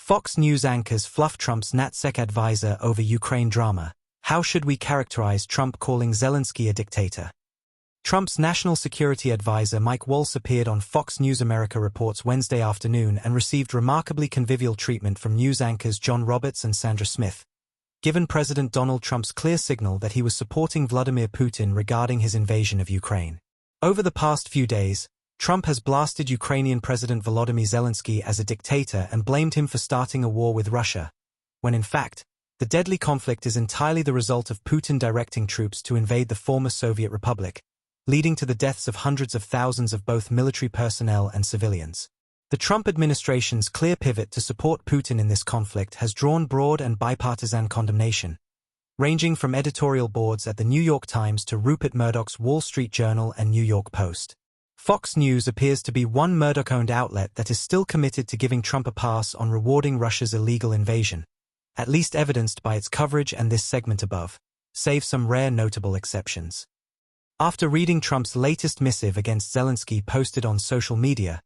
Fox News anchors Fluff Trump's NatSec advisor over Ukraine drama. How should we characterize Trump calling Zelensky a dictator? Trump's national security advisor Mike Waltz appeared on Fox News America Reports Wednesday afternoon and received remarkably convivial treatment from news anchors John Roberts and Sandra Smith, given President Donald Trump's clear signal that he was supporting Vladimir Putin regarding his invasion of Ukraine. Over the past few days, Trump has blasted Ukrainian President Volodymyr Zelensky as a dictator and blamed him for starting a war with Russia, when in fact, the deadly conflict is entirely the result of Putin directing troops to invade the former Soviet Republic, leading to the deaths of hundreds of thousands of both military personnel and civilians. The Trump administration's clear pivot to support Putin in this conflict has drawn broad and bipartisan condemnation, ranging from editorial boards at the New York Times to Rupert Murdoch's Wall Street Journal and New York Post. Fox News appears to be one Murdoch-owned outlet that is still committed to giving Trump a pass on rewarding Russia's illegal invasion, at least evidenced by its coverage and this segment above, save some rare notable exceptions. After reading Trump's latest missive against Zelensky posted on social media,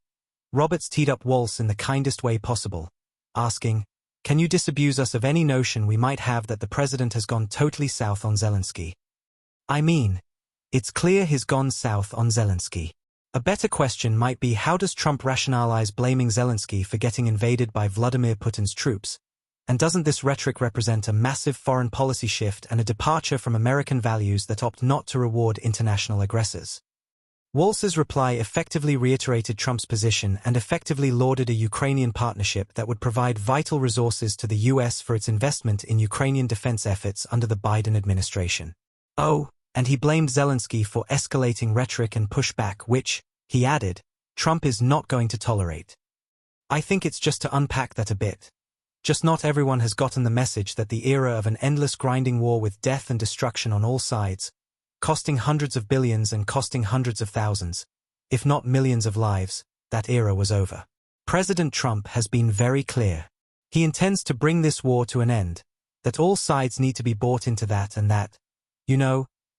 Roberts teed up Waltz in the kindest way possible, asking, "Can you disabuse us of any notion we might have that the president has gone totally south on Zelensky? I mean, it's clear he's gone south on Zelensky." A better question might be, how does Trump rationalize blaming Zelensky for getting invaded by Vladimir Putin's troops? And doesn't this rhetoric represent a massive foreign policy shift and a departure from American values that opt not to reward international aggressors? Waltz's reply effectively reiterated Trump's position and effectively lauded a Ukrainian partnership that would provide vital resources to the U.S. for its investment in Ukrainian defense efforts under the Biden administration. Oh, and he blamed Zelensky for escalating rhetoric and pushback which, he added, Trump is not going to tolerate. I think it's just to unpack that a bit. Just not everyone has gotten the message that the era of an endless grinding war with death and destruction on all sides, costing hundreds of billions and costing hundreds of thousands, if not millions of lives, that era was over. President Trump has been very clear. He intends to bring this war to an end, that all sides need to be bought into that and that,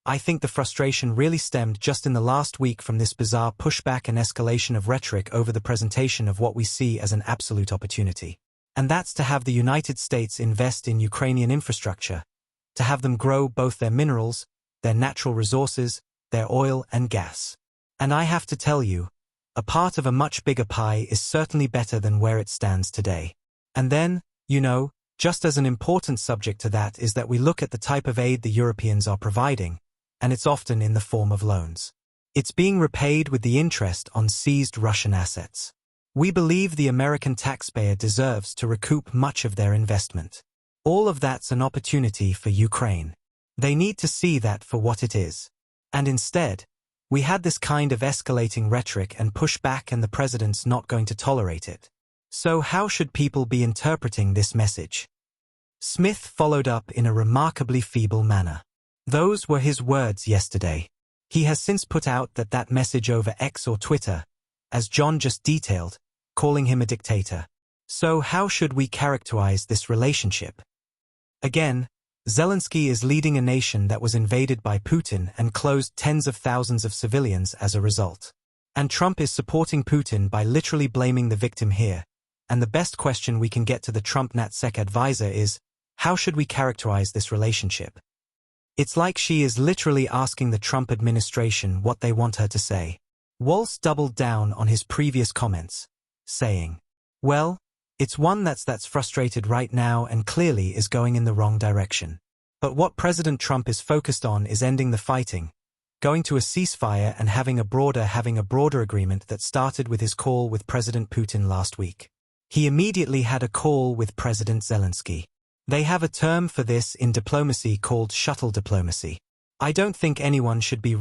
I think the frustration really stemmed just in the last week from this bizarre pushback and escalation of rhetoric over the presentation of what we see as an absolute opportunity. And that's to have the United States invest in Ukrainian infrastructure, to have them grow both their minerals, their natural resources, their oil and gas. And I have to tell you, a part of a much bigger pie is certainly better than where it stands today. And then, just as an important subject to that is that we look at the type of aid the Europeans are providing, and it's often in the form of loans. It's being repaid with the interest on seized Russian assets. We believe the American taxpayer deserves to recoup much of their investment. All of that's an opportunity for Ukraine. They need to see that for what it is. And instead, we had this kind of escalating rhetoric and pushback, and the president's not going to tolerate it. So how should people be interpreting this message? Smith followed up in a remarkably feeble manner. Those were his words yesterday. He has since put out that message over X or Twitter, as John just detailed, calling him a dictator. So how should we characterize this relationship? Again, Zelensky is leading a nation that was invaded by Putin and closed tens of thousands of civilians as a result. And Trump is supporting Putin by literally blaming the victim here. And the best question we can get to the Trump NatSec advisor is, how should we characterize this relationship? It's like she is literally asking the Trump administration what they want her to say. Waltz doubled down on his previous comments, saying, well, it's one that's frustrated right now and clearly is going in the wrong direction. But what President Trump is focused on is ending the fighting, going to a ceasefire and having a broader agreement that started with his call with President Putin last week. He immediately had a call with President Zelensky. They have a term for this in diplomacy called shuttle diplomacy. I don't think anyone should be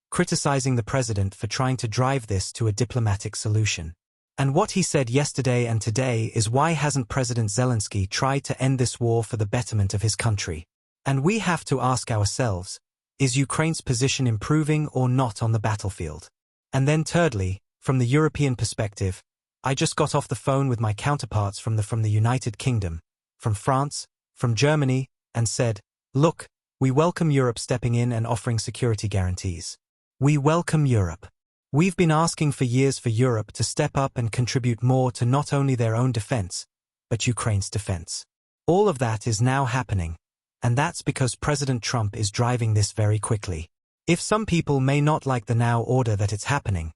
criticizing the president for trying to drive this to a diplomatic solution. And what he said yesterday and today is, why hasn't President Zelensky tried to end this war for the betterment of his country? And we have to ask ourselves, is Ukraine's position improving or not on the battlefield? And then thirdly, from the European perspective, I just got off the phone with my counterparts from the United Kingdom, from France, from Germany, and said, look, we welcome Europe stepping in and offering security guarantees. We welcome Europe. We've been asking for years for Europe to step up and contribute more to not only their own defense, but Ukraine's defense. All of that is now happening, and that's because President Trump is driving this very quickly. If some people may not like the now order that it's happening,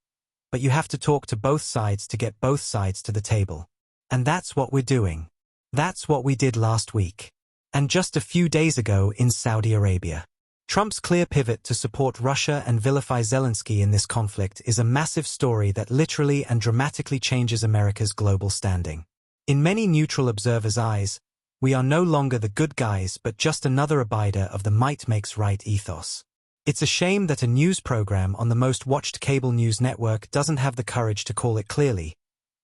but you have to talk to both sides to get both sides to the table. And that's what we're doing. That's what we did last week. And just a few days ago in Saudi Arabia. Trump's clear pivot to support Russia and vilify Zelensky in this conflict is a massive story that literally and dramatically changes America's global standing. In many neutral observers' eyes, we are no longer the good guys but just another abider of the might makes right ethos. It's a shame that a news program on the most watched cable news network doesn't have the courage to call it clearly,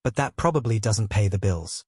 but that probably doesn't pay the bills.